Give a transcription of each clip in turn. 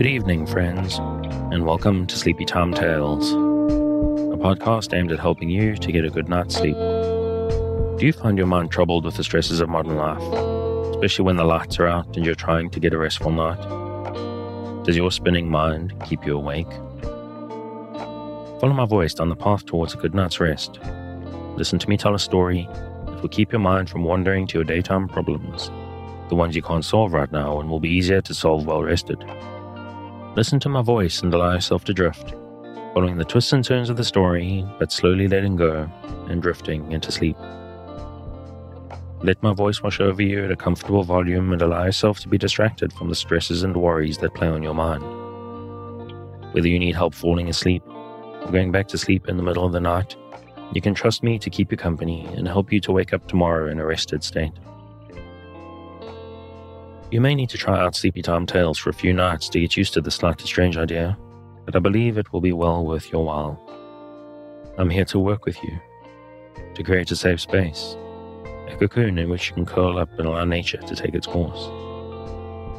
Good evening, friends, and welcome to Sleepy Time Tales, a podcast aimed at helping you to get a good night's sleep. Do you find your mind troubled with the stresses of modern life, especially when the lights are out and you're trying to get a restful night? Does your spinning mind keep you awake? Follow my voice down the path towards a good night's rest. Listen to me tell a story that will keep your mind from wandering to your daytime problems, the ones you can't solve right now and will be easier to solve well rested. Listen to my voice and allow yourself to drift, following the twists and turns of the story, but slowly letting go and drifting into sleep. Let my voice wash over you at a comfortable volume and allow yourself to be distracted from the stresses and worries that play on your mind. Whether you need help falling asleep or going back to sleep in the middle of the night, you can trust me to keep you company and help you to wake up tomorrow in a rested state. You may need to try out Sleepy Time Tales for a few nights to get used to this slightly strange idea, but I believe it will be well worth your while. I'm here to work with you, to create a safe space, a cocoon in which you can curl up and allow nature to take its course.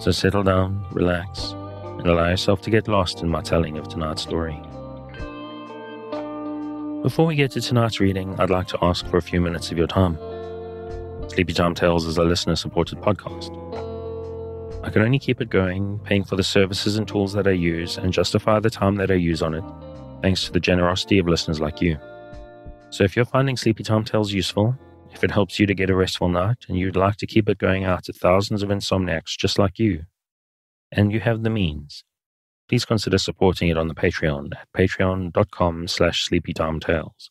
So settle down, relax, and allow yourself to get lost in my telling of tonight's story. Before we get to tonight's reading, I'd like to ask for a few minutes of your time. Sleepy Time Tales is a listener-supported podcast. I can only keep it going, paying for the services and tools that I use and justify the time that I use on it, thanks to the generosity of listeners like you. So if you're finding Sleepy Time Tales useful, if it helps you to get a restful night, and you'd like to keep it going out to thousands of insomniacs just like you, and you have the means, please consider supporting it on the Patreon at patreon.com/sleepytimetales.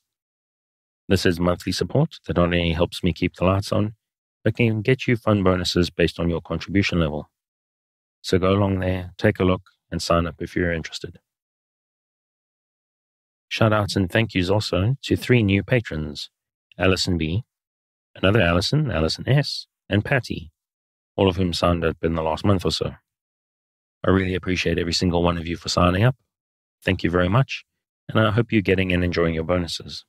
This is monthly support that not only helps me keep the lights on, but can get you fun bonuses based on your contribution level. So go along there, take a look, and sign up if you're interested. Shoutouts and thank yous also to 3 new patrons, Alison B, another Alison, Alison S, and Patty, all of whom signed up in the last month or so. I really appreciate every single one of you for signing up. Thank you very much, and I hope you're getting and enjoying your bonuses.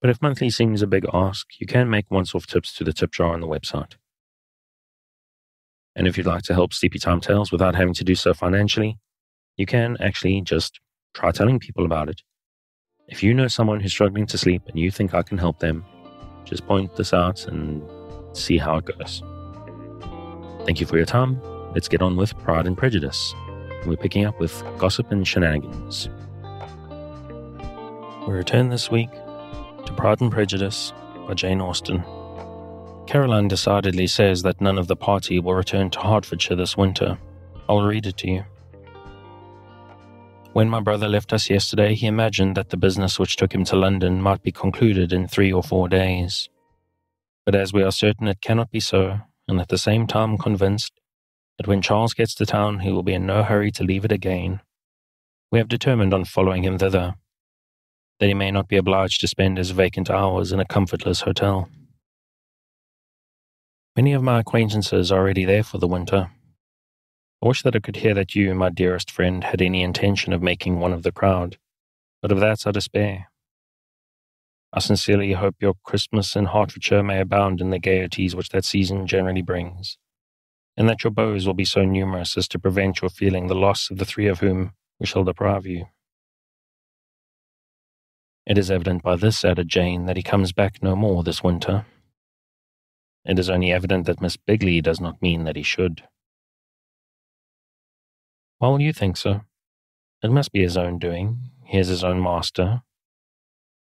But if monthly seems a big ask, you can make once-off tips to the tip jar on the website. And if you'd like to help Sleepy Time Tales without having to do so financially, you can actually just try telling people about it. If you know someone who's struggling to sleep and you think I can help them, just point this out and see how it goes. Thank you for your time. Let's get on with Pride and Prejudice. We're picking up with Gossip and Shenanigans. We return this week to Pride and Prejudice by Jane Austen. Caroline decidedly says that none of the party will return to Hertfordshire this winter. I'll read it to you. When my brother left us yesterday, he imagined that the business which took him to London might be concluded in 3 or 4 days. But as we are certain it cannot be so, and at the same time convinced that when Charles gets to town he will be in no hurry to leave it again, we have determined on following him thither, that he may not be obliged to spend his vacant hours in a comfortless hotel. Many of my acquaintances are already there for the winter. I wish that I could hear that you, my dearest friend, had any intention of making one of the crowd, but of that I despair. I sincerely hope your Christmas in Hertfordshire may abound in the gaieties which that season generally brings, and that your beaux will be so numerous as to prevent your feeling the loss of the 3 of whom we shall deprive you. It is evident by this, added Jane, that he comes back no more this winter. It is only evident that Miss Bigley does not mean that he should. Why will you think so? It must be his own doing. He is his own master.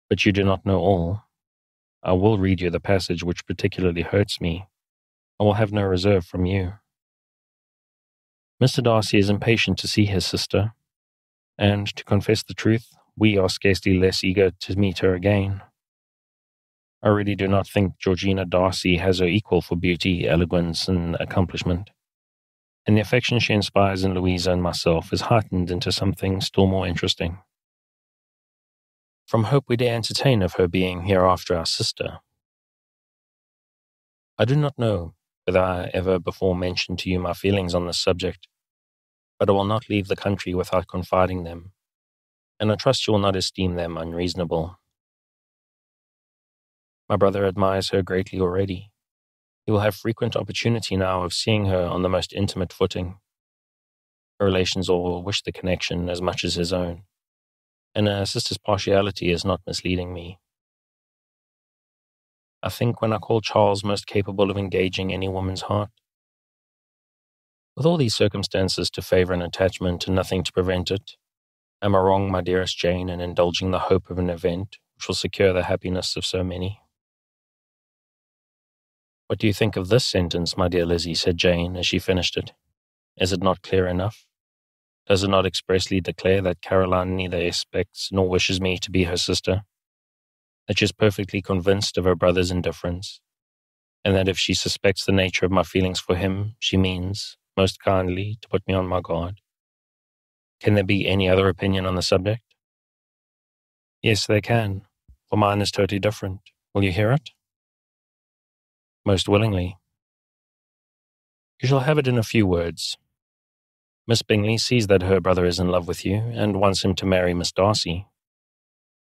But you do not know all. I will read you the passage which particularly hurts me. I will have no reserve from you. Mr. Darcy is impatient to see his sister, and, to confess the truth, we are scarcely less eager to meet her again. I really do not think Georgina Darcy has her equal for beauty, eloquence, and accomplishment, and the affection she inspires in Louisa and myself is heightened into something still more interesting. From hope we dare entertain of her being hereafter our sister. I do not know whether I ever before mentioned to you my feelings on this subject, but I will not leave the country without confiding them, and I trust you will not esteem them unreasonable. My brother admires her greatly already. He will have frequent opportunity now of seeing her on the most intimate footing. Her relations all wish the connection as much as his own, and her sister's partiality is not misleading me. I think when I call Charles most capable of engaging any woman's heart. With all these circumstances to favour an attachment and nothing to prevent it, am I wrong, my dearest Jane, in indulging the hope of an event which will secure the happiness of so many? What do you think of this sentence, my dear Lizzy? Said Jane as she finished it. Is it not clear enough? Does it not expressly declare that Caroline neither expects nor wishes me to be her sister? That she is perfectly convinced of her brother's indifference, and that if she suspects the nature of my feelings for him, she means, most kindly, to put me on my guard? Can there be any other opinion on the subject? Yes, there can, for mine is totally different. Will you hear it? Most willingly. You shall have it in a few words. Miss Bingley sees that her brother is in love with you, and wants him to marry Miss Darcy.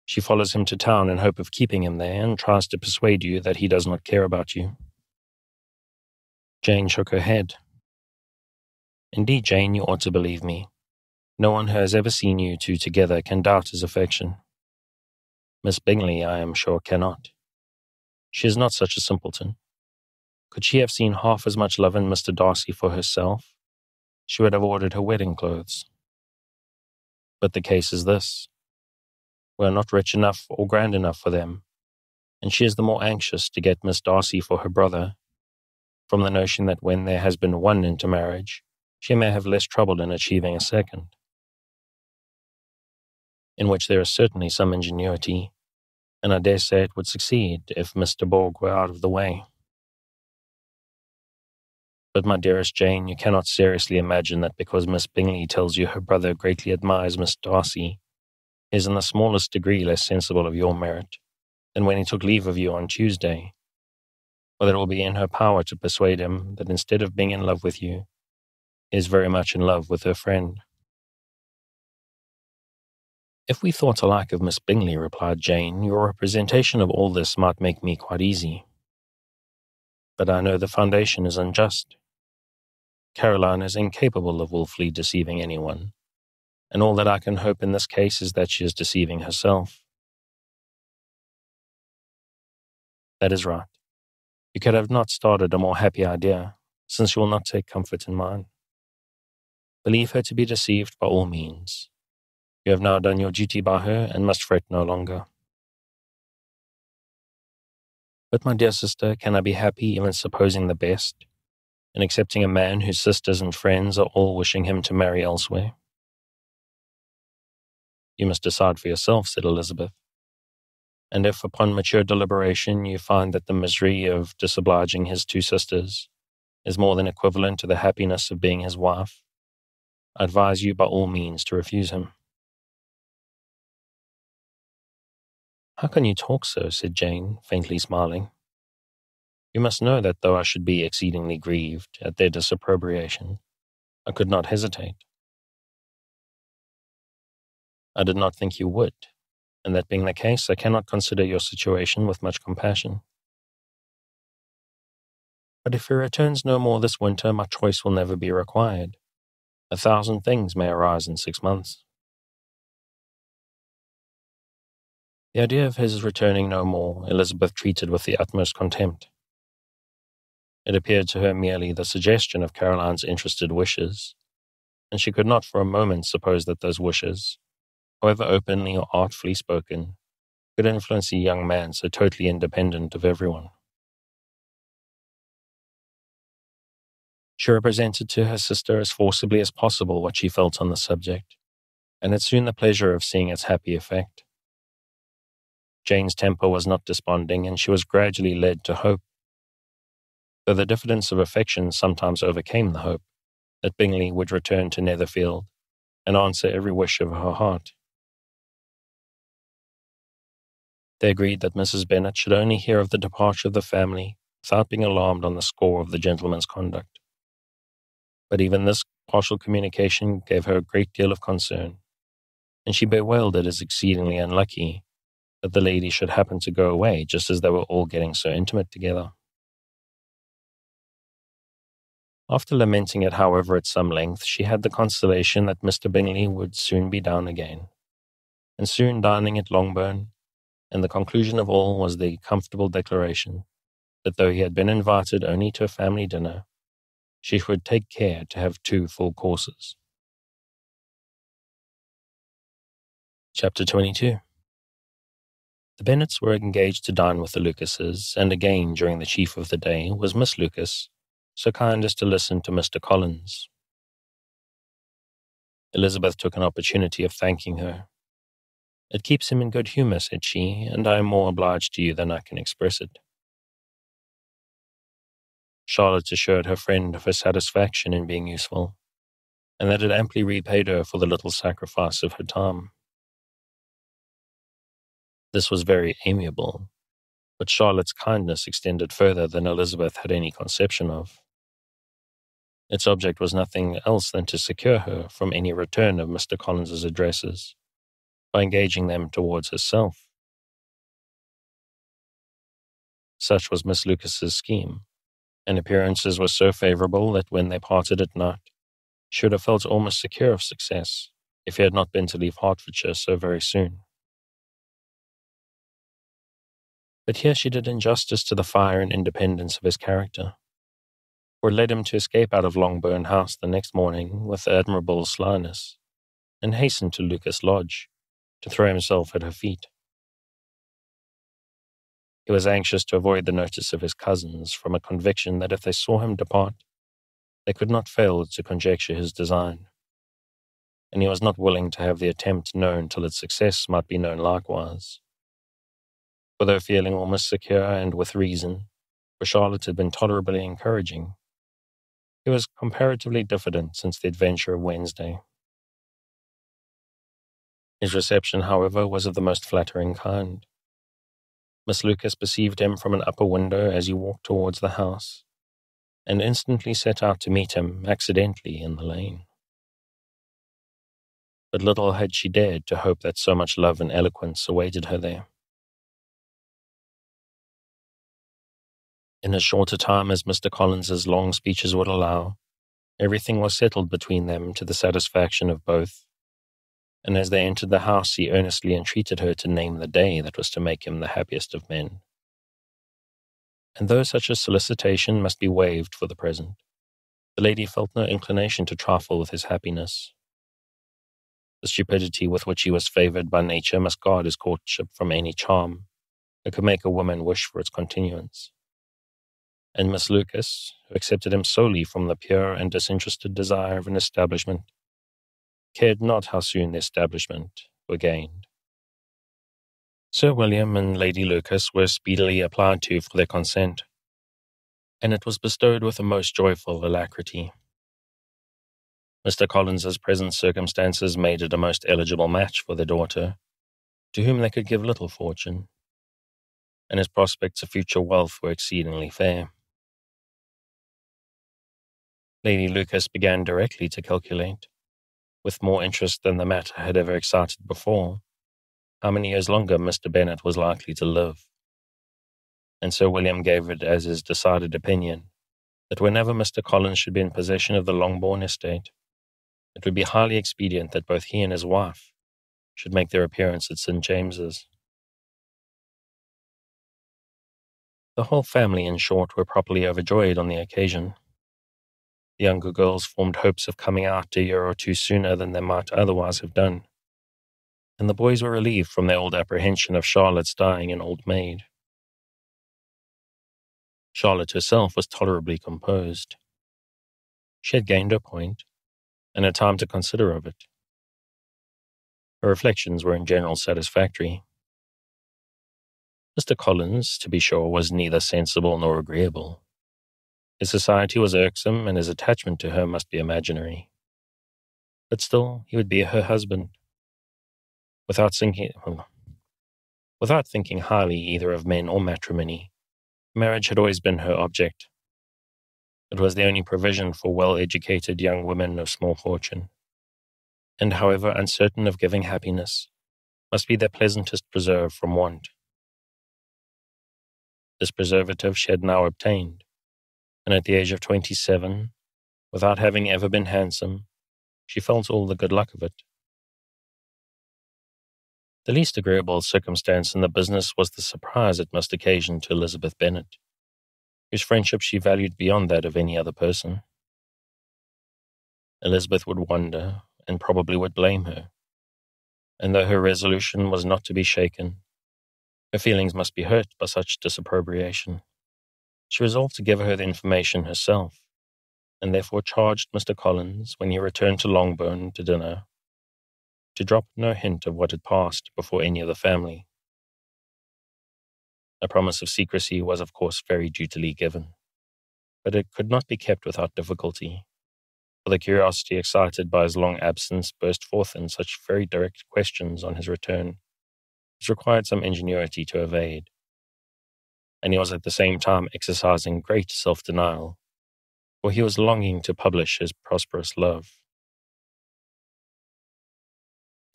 She follows him to town in hope of keeping him there, and tries to persuade you that he does not care about you. Jane shook her head. Indeed, Jane, you ought to believe me. No one who has ever seen you two together can doubt his affection. Miss Bingley, I am sure, cannot. She is not such a simpleton. Could she have seen half as much love in Mr. Darcy for herself, she would have ordered her wedding clothes. But the case is this. We are not rich enough or grand enough for them, and she is the more anxious to get Miss Darcy for her brother, from the notion that when there has been one intermarriage, she may have less trouble in achieving a second, in which there is certainly some ingenuity, and I dare say it would succeed if Mr. Borg were out of the way. But, my dearest Jane, you cannot seriously imagine that because Miss Bingley tells you her brother greatly admires Miss Darcy, he is in the smallest degree less sensible of your merit than when he took leave of you on Tuesday, or that it will be in her power to persuade him that instead of being in love with you, he is very much in love with her friend. If we thought alike of Miss Bingley, replied Jane, your representation of all this might make me quite easy. But I know the foundation is unjust. Caroline is incapable of wilfully deceiving anyone, and all that I can hope in this case is that she is deceiving herself. That is right. You could have not started a more happy idea, since you will not take comfort in mine. Believe her to be deceived by all means. You have now done your duty by her, and must fret no longer. But, my dear sister, can I be happy even supposing the best, in accepting a man whose sisters and friends are all wishing him to marry elsewhere? You must decide for yourself, said Elizabeth. And if, upon mature deliberation, you find that the misery of disobliging his two sisters is more than equivalent to the happiness of being his wife, I advise you by all means to refuse him. How can you talk so? Said Jane, faintly smiling. You must know that though I should be exceedingly grieved at their disapprobation, I could not hesitate. I did not think you would, and that being the case, I cannot consider your situation with much compassion. But if he returns no more this winter, my choice will never be required. 1,000 things may arise in 6 months. The idea of his returning no more, Elizabeth treated with the utmost contempt. It appeared to her merely the suggestion of Caroline's interested wishes, and she could not for a moment suppose that those wishes, however openly or artfully spoken, could influence a young man so totally independent of everyone. She represented to her sister as forcibly as possible what she felt on the subject, and had soon the pleasure of seeing its happy effect. Jane's temper was not desponding, and she was gradually led to hope, though the diffidence of affection sometimes overcame the hope, that Bingley would return to Netherfield and answer every wish of her heart. They agreed that Mrs. Bennet should only hear of the departure of the family without being alarmed on the score of the gentleman's conduct. But even this partial communication gave her a great deal of concern, and she bewailed it as exceedingly unlucky that the lady should happen to go away just as they were all getting so intimate together. After lamenting it, however, at some length, she had the consolation that Mr. Bingley would soon be down again, and soon dining at Longbourn, and the conclusion of all was the comfortable declaration that though he had been invited only to a family dinner, she would take care to have 2 full courses. Chapter 22. The Bennets were engaged to dine with the Lucases, and again during the chief of the day was Miss Lucas, so kind as to listen to Mr. Collins. Elizabeth took an opportunity of thanking her. "It keeps him in good humour," said she, "and I am more obliged to you than I can express it." Charlotte assured her friend of her satisfaction in being useful, and that it amply repaid her for the little sacrifice of her time. This was very amiable, but Charlotte's kindness extended further than Elizabeth had any conception of. Its object was nothing else than to secure her from any return of Mr. Collins's addresses, by engaging them towards herself. Such was Miss Lucas's scheme, and appearances were so favourable that when they parted at night, she would have felt almost secure of success, if he had not been to leave Hertfordshire so very soon. But here she did injustice to the fire and independence of his character, for it led him to escape out of Longbourn House the next morning with admirable slyness, and hasten to Lucas Lodge, to throw himself at her feet. He was anxious to avoid the notice of his cousins, from a conviction that if they saw him depart, they could not fail to conjecture his design, and he was not willing to have the attempt known till its success might be known likewise. For though feeling almost secure, and with reason, for Charlotte had been tolerably encouraging, he was comparatively diffident since the adventure of Wednesday. His reception, however, was of the most flattering kind. Miss Lucas perceived him from an upper window as he walked towards the house, and instantly set out to meet him accidentally in the lane. But little had she dared to hope that so much love and eloquence awaited her there. In as short a time as Mr. Collins's long speeches would allow, everything was settled between them to the satisfaction of both, and as they entered the house he earnestly entreated her to name the day that was to make him the happiest of men. And though such a solicitation must be waived for the present, the lady felt no inclination to trifle with his happiness. The stupidity with which he was favoured by nature must guard his courtship from any charm that could make a woman wish for its continuance. And Miss Lucas, who accepted him solely from the pure and disinterested desire of an establishment, cared not how soon the establishment were gained. Sir William and Lady Lucas were speedily applied to for their consent, and it was bestowed with a most joyful alacrity. Mr. Collins's present circumstances made it a most eligible match for their daughter, to whom they could give little fortune, and his prospects of future wealth were exceedingly fair. Lady Lucas began directly to calculate, with more interest than the matter had ever excited before, how many years longer Mr. Bennet was likely to live, and Sir William gave it as his decided opinion that whenever Mr. Collins should be in possession of the Longbourn estate, it would be highly expedient that both he and his wife should make their appearance at St. James's. The whole family, in short, were properly overjoyed on the occasion. The younger girls formed hopes of coming out a year or 2 sooner than they might otherwise have done, and the boys were relieved from their old apprehension of Charlotte's dying an old maid. Charlotte herself was tolerably composed. She had gained her point, and had time to consider of it. Her reflections were in general satisfactory. Mr. Collins, to be sure, was neither sensible nor agreeable. His society was irksome, and his attachment to her must be imaginary. But still, he would be her husband. Without thinking highly either of men or matrimony, marriage had always been her object. It was the only provision for well-educated young women of small fortune, and however uncertain of giving happiness, must be their pleasantest preserve from want. This preservative she had now obtained, and at the age of 27, Without having ever been handsome, she felt all the good luck of it. The least agreeable circumstance in the business was the surprise it must occasion to Elizabeth Bennet, whose friendship she valued beyond that of any other person. Elizabeth would wonder, and probably would blame her, and though her resolution was not to be shaken, her feelings must be hurt by such disapprobation. She resolved to give her the information herself, and therefore charged Mr. Collins, when he returned to Longbourn to dinner, to drop no hint of what had passed before any of the family. A promise of secrecy was of course very dutifully given, but it could not be kept without difficulty, for the curiosity excited by his long absence burst forth in such very direct questions on his return, which required some ingenuity to evade, and he was at the same time exercising great self-denial, for he was longing to publish his prosperous love.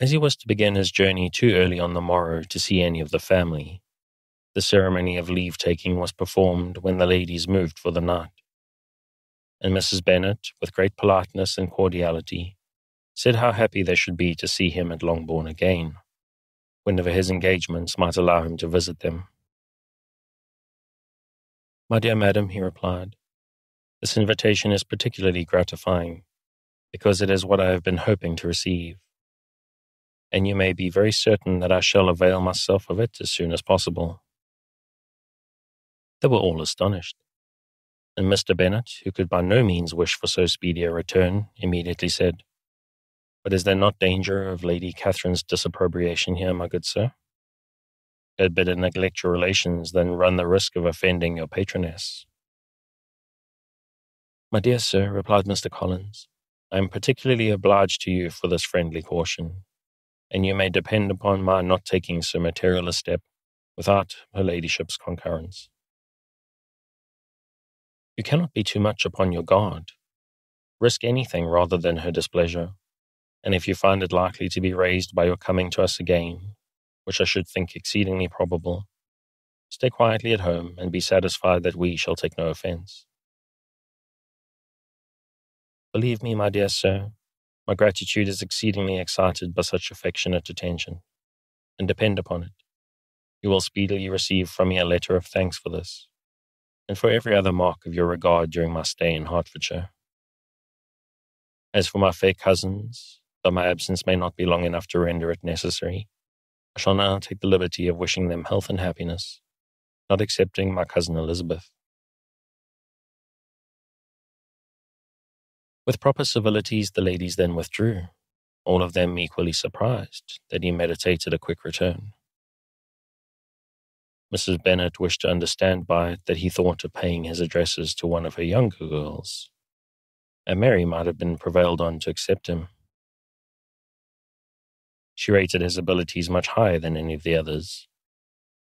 As he was to begin his journey too early on the morrow to see any of the family, the ceremony of leave-taking was performed when the ladies moved for the night, and Mrs. Bennet, with great politeness and cordiality, said how happy they should be to see him at Longbourn again, whenever his engagements might allow him to visit them. "My dear madam," he replied, "this invitation is particularly gratifying, because it is what I have been hoping to receive, and you may be very certain that I shall avail myself of it as soon as possible." They were all astonished, and Mr. Bennet, who could by no means wish for so speedy a return, immediately said, "But is there not danger of Lady Catherine's disapprobation here, my good sir? You had better neglect your relations than run the risk of offending your patroness." "My dear sir," replied Mr. Collins, "I am particularly obliged to you for this friendly caution, and you may depend upon my not taking so material a step without her ladyship's concurrence. You cannot be too much upon your guard. Risk anything rather than her displeasure, and if you find it likely to be raised by your coming to us again, which I should think exceedingly probable, stay quietly at home and be satisfied that we shall take no offence. Believe me, my dear sir, my gratitude is exceedingly excited by such affectionate attention, and depend upon it, you will speedily receive from me a letter of thanks for this, and for every other mark of your regard during my stay in Hertfordshire. As for my fair cousins, though my absence may not be long enough to render it necessary, I shall now take the liberty of wishing them health and happiness, not excepting my cousin Elizabeth." With proper civilities the ladies then withdrew, all of them equally surprised that he meditated a quick return. Mrs. Bennet wished to understand by it that he thought of paying his addresses to one of her younger girls, and Mary might have been prevailed on to accept him. She rated his abilities much higher than any of the others.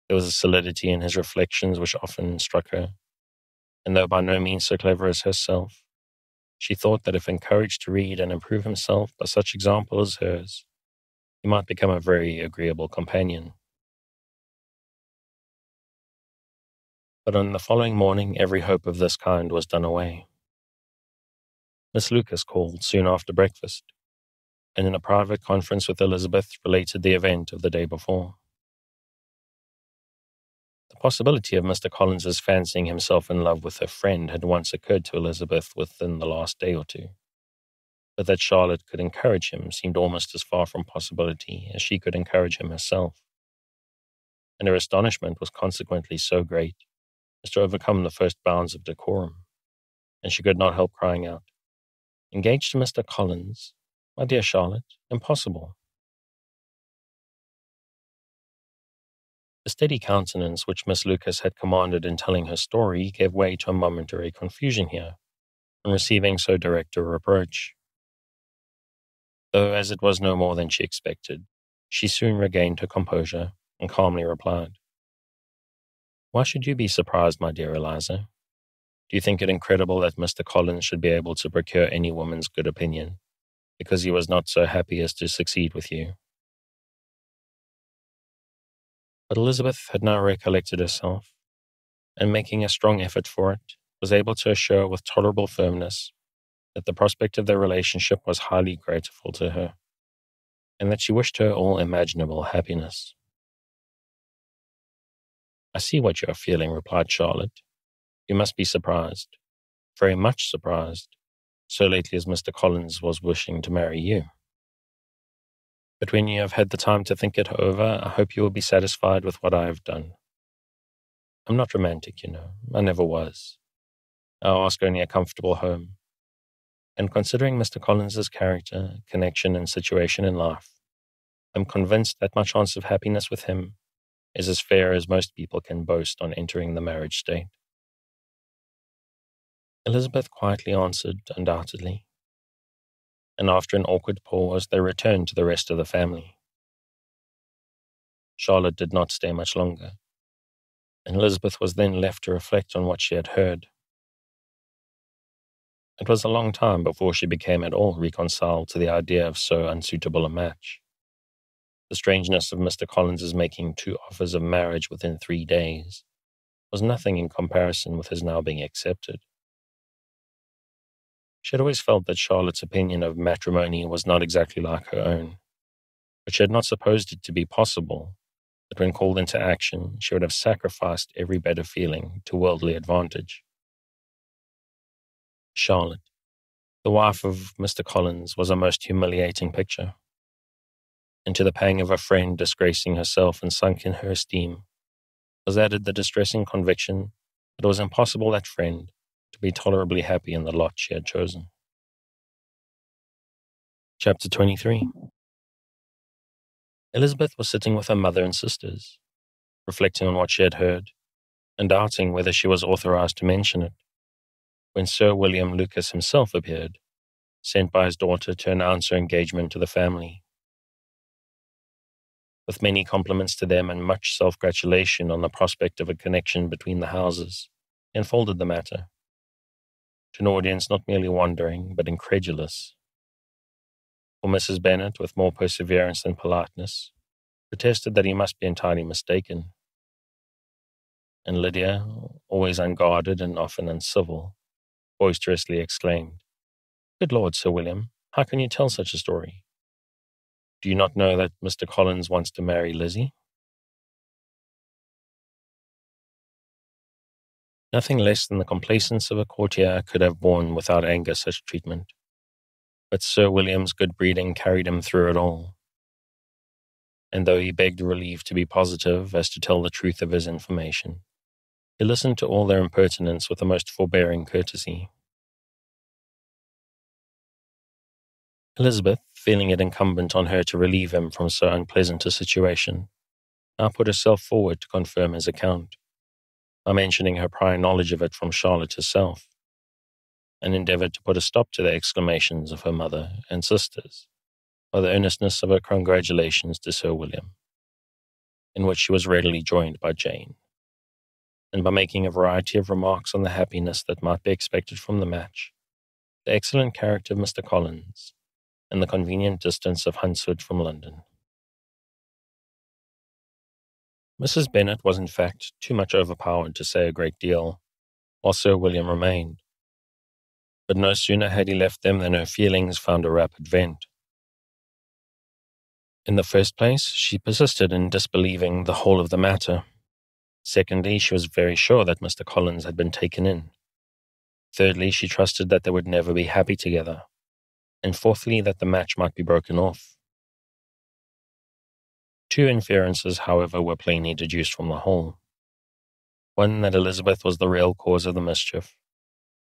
There was a solidity in his reflections which often struck her, and though by no means so clever as herself, she thought that if encouraged to read and improve himself by such example as hers, he might become a very agreeable companion. But on the following morning every hope of this kind was done away. Miss Lucas called soon after breakfast, and in a private conference with Elizabeth related the event of the day before. The possibility of Mr. Collins's fancying himself in love with her friend had once occurred to Elizabeth within the last day or two, but that Charlotte could encourage him seemed almost as far from possibility as she could encourage him herself, and her astonishment was consequently so great as to overcome the first bounds of decorum, and she could not help crying out, "Engaged to Mr. Collins? My dear Charlotte, impossible." The steady countenance which Miss Lucas had commanded in telling her story gave way to a momentary confusion here, on receiving so direct a reproach. Though as it was no more than she expected, she soon regained her composure, and calmly replied, "Why should you be surprised, my dear Eliza? Do you think it incredible that Mr. Collins should be able to procure any woman's good opinion, because he was not so happy as to succeed with you?" But Elizabeth had now recollected herself, and making a strong effort for it, was able to assure with tolerable firmness that the prospect of their relationship was highly grateful to her, and that she wished her all imaginable happiness. "I see what you are feeling," replied Charlotte. "You must be surprised, very much surprised, so lately as Mr. Collins was wishing to marry you. But when you have had the time to think it over, I hope you will be satisfied with what I have done. I'm not romantic, you know. I never was. I ask only a comfortable home. And considering Mr. Collins's character, connection, and situation in life, I'm convinced that my chance of happiness with him is as fair as most people can boast on entering the marriage state." Elizabeth quietly answered, "Undoubtedly." And after an awkward pause, they returned to the rest of the family. Charlotte did not stay much longer, and Elizabeth was then left to reflect on what she had heard. It was a long time before she became at all reconciled to the idea of so unsuitable a match. The strangeness of Mr. Collins's making 2 offers of marriage within 3 days was nothing in comparison with his now being accepted. She had always felt that Charlotte's opinion of matrimony was not exactly like her own, but she had not supposed it to be possible that when called into action, she would have sacrificed every better feeling to worldly advantage. Charlotte, the wife of Mr. Collins, was a most humiliating picture. And to the pang of a friend disgracing herself and sunk in her esteem was added the distressing conviction that it was impossible that friend to be tolerably happy in the lot she had chosen. Chapter 23. Elizabeth was sitting with her mother and sisters, reflecting on what she had heard, and doubting whether she was authorized to mention it, when Sir William Lucas himself appeared, sent by his daughter to announce her engagement to the family. With many compliments to them and much self-gratulation on the prospect of a connection between the houses, he unfolded the matter to an audience not merely wondering, but incredulous. For Mrs. Bennet, with more perseverance than politeness, protested that he must be entirely mistaken. And Lydia, always unguarded and often uncivil, boisterously exclaimed, "Good Lord, Sir William, how can you tell such a story? Do you not know that Mr. Collins wants to marry Lizzy?" Nothing less than the complacence of a courtier could have borne without anger such treatment, but Sir William's good breeding carried him through it all. And though he begged relief to be positive as to tell the truth of his information, he listened to all their impertinence with the most forbearing courtesy. Elizabeth, feeling it incumbent on her to relieve him from so unpleasant a situation, now put herself forward to confirm his account, by mentioning her prior knowledge of it from Charlotte herself, and endeavoured to put a stop to the exclamations of her mother and sisters by the earnestness of her congratulations to Sir William, in which she was readily joined by Jane, and by making a variety of remarks on the happiness that might be expected from the match, the excellent character of Mr. Collins, and the convenient distance of Hunsford from London. Mrs. Bennet was in fact too much overpowered to say a great deal, while Sir William remained. But no sooner had he left them than her feelings found a rapid vent. In the first place, she persisted in disbelieving the whole of the matter. Secondly, she was very sure that Mr. Collins had been taken in. Thirdly, she trusted that they would never be happy together. And fourthly, that the match might be broken off. 2 inferences, however, were plainly deduced from the whole. One, that Elizabeth was the real cause of the mischief,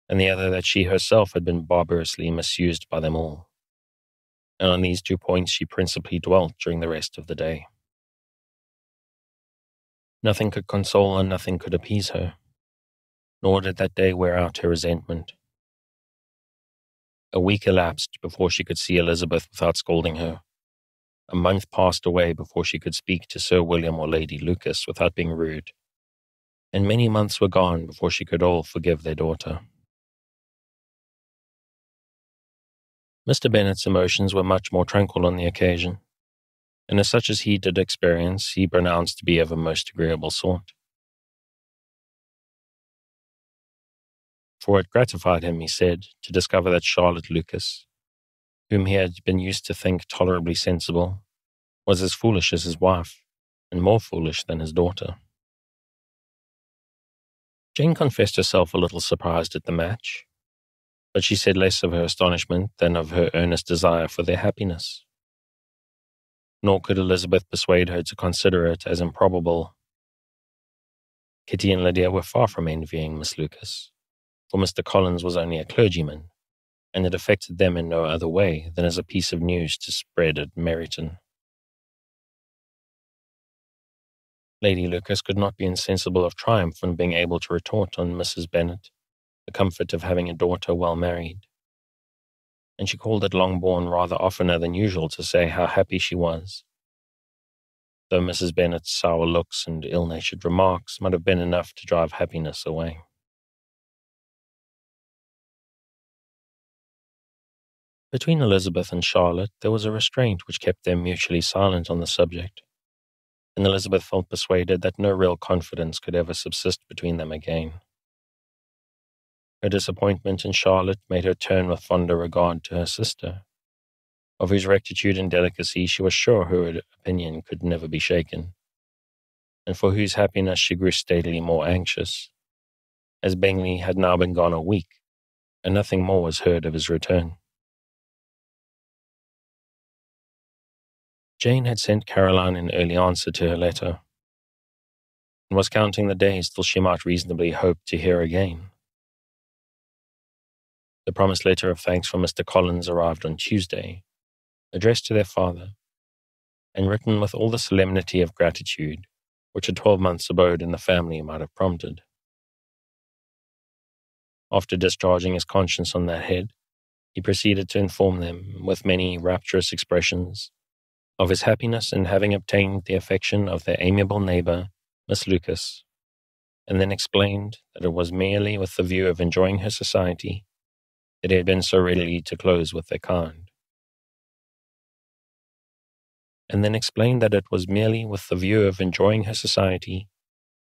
and the other that she herself had been barbarously misused by them all. And on these 2 points she principally dwelt during the rest of the day. Nothing could console and nothing could appease her, nor did that day wear out her resentment. A week elapsed before she could see Elizabeth without scolding her. A month passed away before she could speak to Sir William or Lady Lucas without being rude. And many months were gone before she could all forgive their daughter. Mr. Bennet's emotions were much more tranquil on the occasion, and as such as he did experience, he pronounced to be of a most agreeable sort. For it gratified him, he said, to discover that Charlotte Lucas, whom he had been used to think tolerably sensible, was as foolish as his wife, and more foolish than his daughter. Jane confessed herself a little surprised at the match, but she said less of her astonishment than of her earnest desire for their happiness. Nor could Elizabeth persuade her to consider it as improbable. Kitty and Lydia were far from envying Miss Lucas, for Mr. Collins was only a clergyman, and it affected them in no other way than as a piece of news to spread at Meryton. Lady Lucas could not be insensible of triumph in being able to retort on Mrs. Bennet the comfort of having a daughter well married, and she called at Longbourn rather oftener than usual to say how happy she was, though Mrs. Bennet's sour looks and ill-natured remarks might have been enough to drive happiness away. Between Elizabeth and Charlotte there was a restraint which kept them mutually silent on the subject, and Elizabeth felt persuaded that no real confidence could ever subsist between them again. Her disappointment in Charlotte made her turn with fonder regard to her sister, of whose rectitude and delicacy she was sure her opinion could never be shaken, and for whose happiness she grew steadily more anxious, as Bingley had now been gone a week, and nothing more was heard of his return. Jane had sent Caroline an early answer to her letter, and was counting the days till she might reasonably hope to hear again. The promised letter of thanks from Mr. Collins arrived on Tuesday, addressed to their father, and written with all the solemnity of gratitude which a 12-month's abode in the family might have prompted. After discharging his conscience on that head, he proceeded to inform them, with many rapturous expressions, of his happiness in having obtained the affection of their amiable neighbour, Miss Lucas, and then explained that it was merely with the view of enjoying her society that he had been so ready to close with their kind. And then explained that it was merely with the view of enjoying her society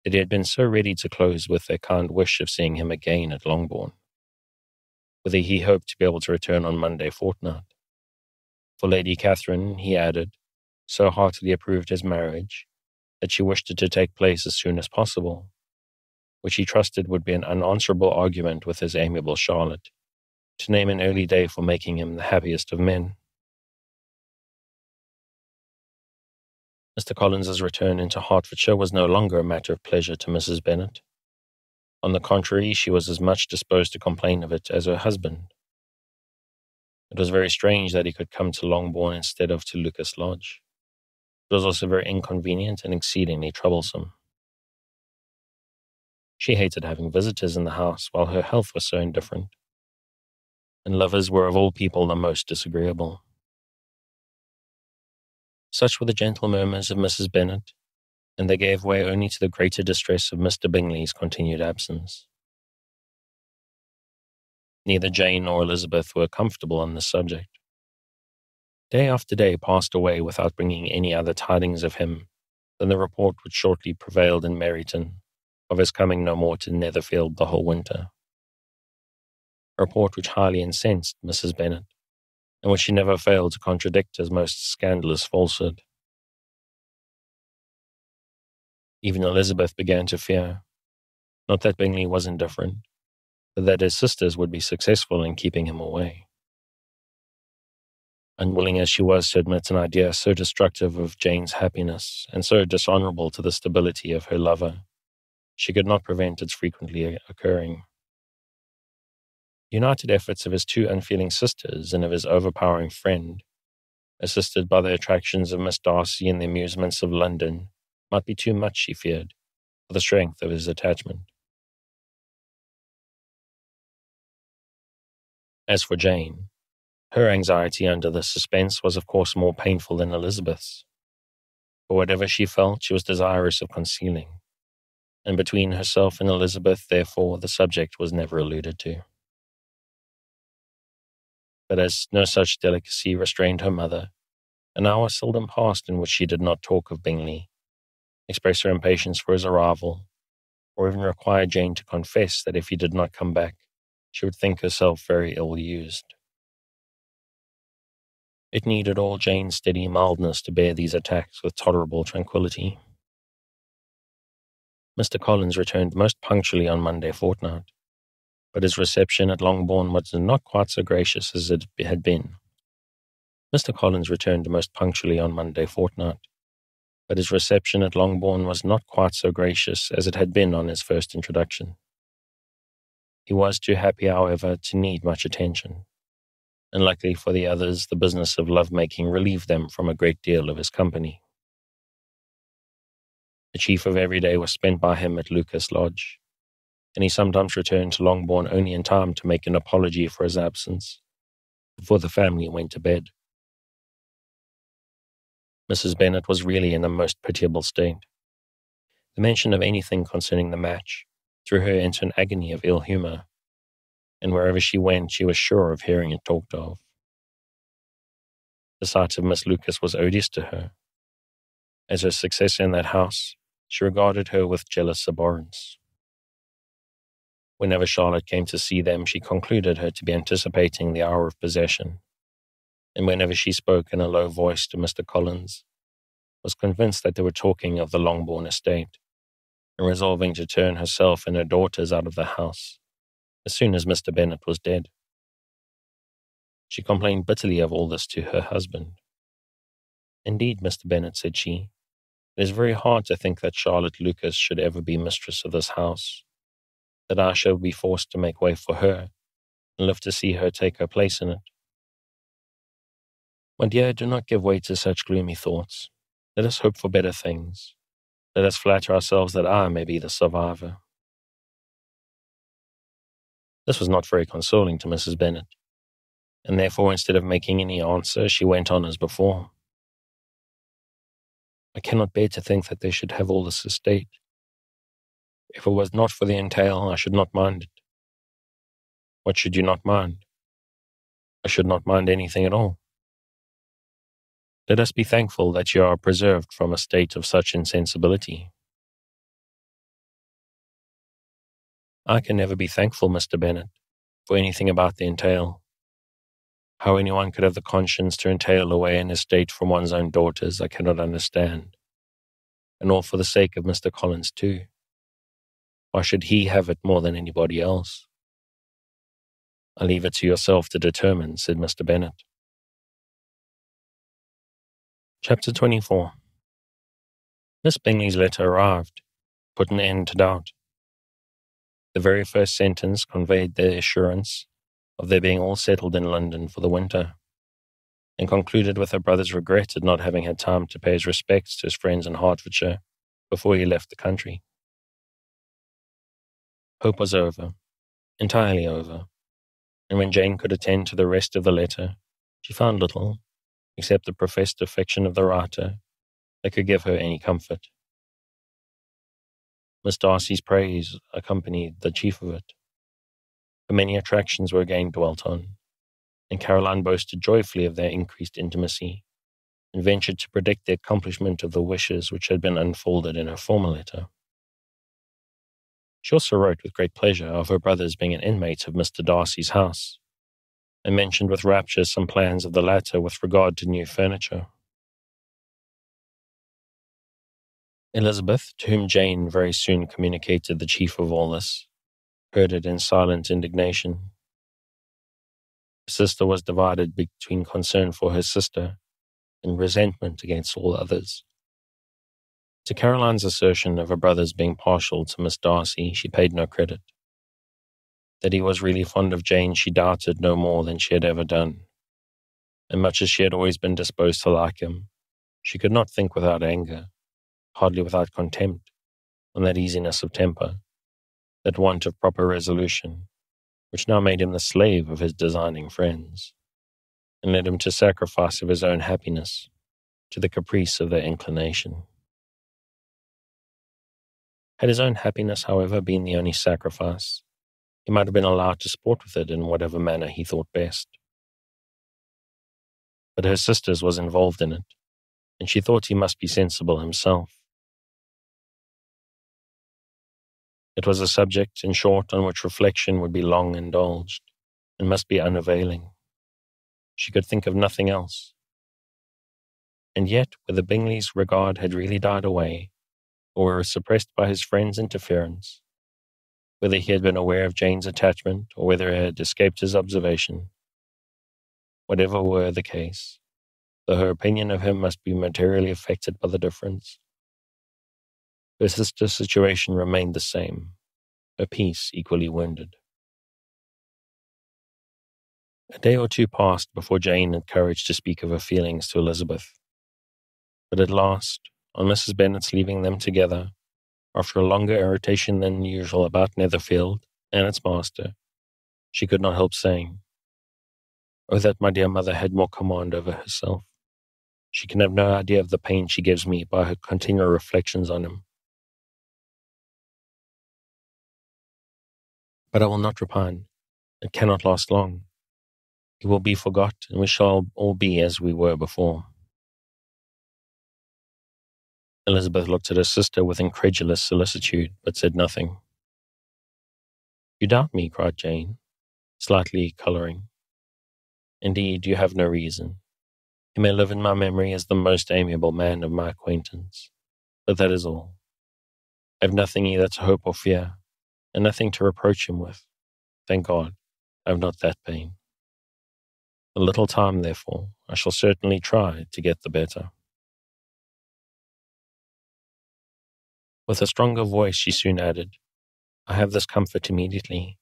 that he had been so ready to close with their kind wish of seeing him again at Longbourn, whither he hoped to be able to return on Monday fortnight. For Lady Catherine, he added, so heartily approved his marriage that she wished it to take place as soon as possible, which he trusted would be an unanswerable argument with his amiable Charlotte, to name an early day for making him the happiest of men. Mr. Collins's return into Hertfordshire was no longer a matter of pleasure to Mrs. Bennet. On the contrary, she was as much disposed to complain of it as her husband. It was very strange that he could come to Longbourn instead of to Lucas Lodge. It was also very inconvenient and exceedingly troublesome. She hated having visitors in the house while her health was so indifferent, and lovers were of all people the most disagreeable. Such were the gentle murmurs of Mrs. Bennet, and they gave way only to the greater distress of Mr. Bingley's continued absence. Neither Jane nor Elizabeth were comfortable on this subject. Day after day passed away without bringing any other tidings of him than the report which shortly prevailed in Meryton of his coming no more to Netherfield the whole winter. A report which highly incensed Mrs. Bennet, and which she never failed to contradict as most scandalous falsehood. Even Elizabeth began to fear, not that Bingley was indifferent, but that his sisters would be successful in keeping him away. Unwilling as she was to admit an idea so destructive of Jane's happiness and so dishonourable to the stability of her lover, she could not prevent its frequently occurring. The united efforts of his two unfeeling sisters and of his overpowering friend, assisted by the attractions of Miss Darcy and the amusements of London, might be too much, she feared, for the strength of his attachment. As for Jane, her anxiety under this suspense was of course more painful than Elizabeth's, for whatever she felt she was desirous of concealing, and between herself and Elizabeth, therefore, the subject was never alluded to. But as no such delicacy restrained her mother, an hour seldom passed in which she did not talk of Bingley, express her impatience for his arrival, or even require Jane to confess that if he did not come back, she would think herself very ill-used. It needed all Jane's steady mildness to bear these attacks with tolerable tranquillity. Mr. Collins returned most punctually on Monday fortnight, but his reception at Longbourn was not quite so gracious as it had been. Mr. Collins returned most punctually on Monday fortnight, but his reception at Longbourn was not quite so gracious as it had been on his first introduction. He was too happy, however, to need much attention, and luckily for the others, the business of love-making relieved them from a great deal of his company. The chief of every day was spent by him at Lucas Lodge, and he sometimes returned to Longbourn only in time to make an apology for his absence, before the family went to bed. Mrs. Bennet was really in a most pitiable state. The mention of anything concerning the match threw her into an agony of ill humour, and wherever she went she was sure of hearing it talked of. The sight of Miss Lucas was odious to her. As her successor in that house, she regarded her with jealous abhorrence. Whenever Charlotte came to see them, she concluded her to be anticipating the hour of possession, and whenever she spoke in a low voice to Mr. Collins, was convinced that they were talking of the Longbourn estate, and resolving to turn herself and her daughters out of the house as soon as Mr. Bennet was dead. She complained bitterly of all this to her husband. "Indeed, Mr. Bennet," said she, "it is very hard to think that Charlotte Lucas should ever be mistress of this house, that I shall be forced to make way for her, and live to see her take her place in it. My dear, do not give way to such gloomy thoughts. Let us hope for better things. Let us flatter ourselves that I may be the survivor." This was not very consoling to Mrs. Bennet, and therefore, instead of making any answer, she went on as before. "I cannot bear to think that they should have all this estate. If it was not for the entail, I should not mind it." "What should you not mind?" "I should not mind anything at all." "Let us be thankful that you are preserved from a state of such insensibility." "I can never be thankful, Mr. Bennet, for anything about the entail. How anyone could have the conscience to entail away an estate from one's own daughters, I cannot understand. And all for the sake of Mr. Collins too. Why should he have it more than anybody else?" "I leave it to yourself to determine," said Mr. Bennet. Chapter 24. Miss Bingley's letter arrived, put an end to doubt. The very first sentence conveyed the assurance of their being all settled in London for the winter, and concluded with her brother's regret at not having had time to pay his respects to his friends in Hertfordshire before he left the country. Hope was over, entirely over, and when Jane could attend to the rest of the letter, she found little, except the professed affection of the writer, that could give her any comfort. Miss Darcy's praise accompanied the chief of it, for many attractions were again dwelt on, and Caroline boasted joyfully of their increased intimacy, and ventured to predict the accomplishment of the wishes which had been unfolded in her former letter. She also wrote with great pleasure of her brother's being an inmate of Mr. Darcy's house, and mentioned with rapture some plans of the latter with regard to new furniture. Elizabeth, to whom Jane very soon communicated the chief of all this, heard it in silent indignation. Her sister was divided between concern for her sister and resentment against all others. To Caroline's assertion of her brother's being partial to Miss Darcy, she paid no credit. That he was really fond of Jane she doubted no more than she had ever done, and much as she had always been disposed to like him, she could not think without anger, hardly without contempt, on that easiness of temper, that want of proper resolution, which now made him the slave of his designing friends, and led him to sacrifice of his own happiness to the caprice of their inclination. Had his own happiness, however, been the only sacrifice, he might have been allowed to sport with it in whatever manner he thought best. But her sister's was involved in it, and she thought he must be sensible himself. It was a subject, in short, on which reflection would be long indulged, and must be unavailing. She could think of nothing else. And yet, whether Bingley's regard had really died away, or was suppressed by his friend's interference, whether he had been aware of Jane's attachment, or whether it had escaped his observation, whatever were the case, though her opinion of him must be materially affected by the difference, her sister's situation remained the same, her peace equally wounded. A day or two passed before Jane had courage to speak of her feelings to Elizabeth. But at last, on Mrs. Bennet's leaving them together, after a longer irritation than usual about Netherfield and its master, she could not help saying, "Oh, that my dear mother had more command over herself. She can have no idea of the pain she gives me by her continual reflections on him. But I will not repine. It cannot last long. He will be forgot, and we shall all be as we were before." Elizabeth looked at her sister with incredulous solicitude, but said nothing. "You doubt me," cried Jane, slightly colouring. "Indeed, you have no reason. He may live in my memory as the most amiable man of my acquaintance, but that is all. I have nothing either to hope or fear, and nothing to reproach him with. Thank God, I have not that pain. A little time, therefore, I shall certainly try to get the better." With a stronger voice, she soon added, "I have this comfort immediately,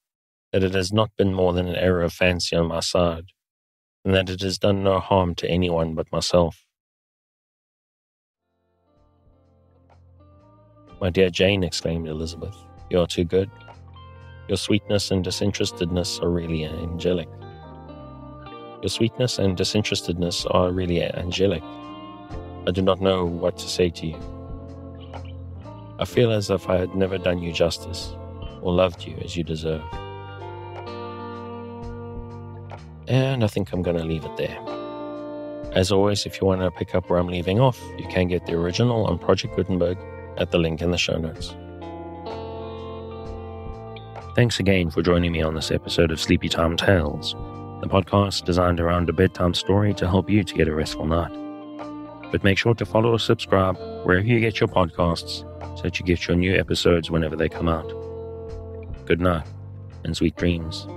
that it has not been more than an error of fancy on my side, and that it has done no harm to anyone but myself." "My dear Jane," exclaimed Elizabeth, "you are too good. Your sweetness and disinterestedness are really angelic. Your sweetness and disinterestedness are really angelic. I do not know what to say to you. I feel as if I had never done you justice, or loved you as you deserve. And I think I'm going to leave it there. As always, if you want to pick up where I'm leaving off, you can get the original on Project Gutenberg at the link in the show notes. Thanks again for joining me on this episode of Sleepy Time Tales, the podcast designed around a bedtime story to help you to get a restful night. But make sure to follow or subscribe wherever you get your podcasts so that you get your new episodes whenever they come out. Good night and sweet dreams.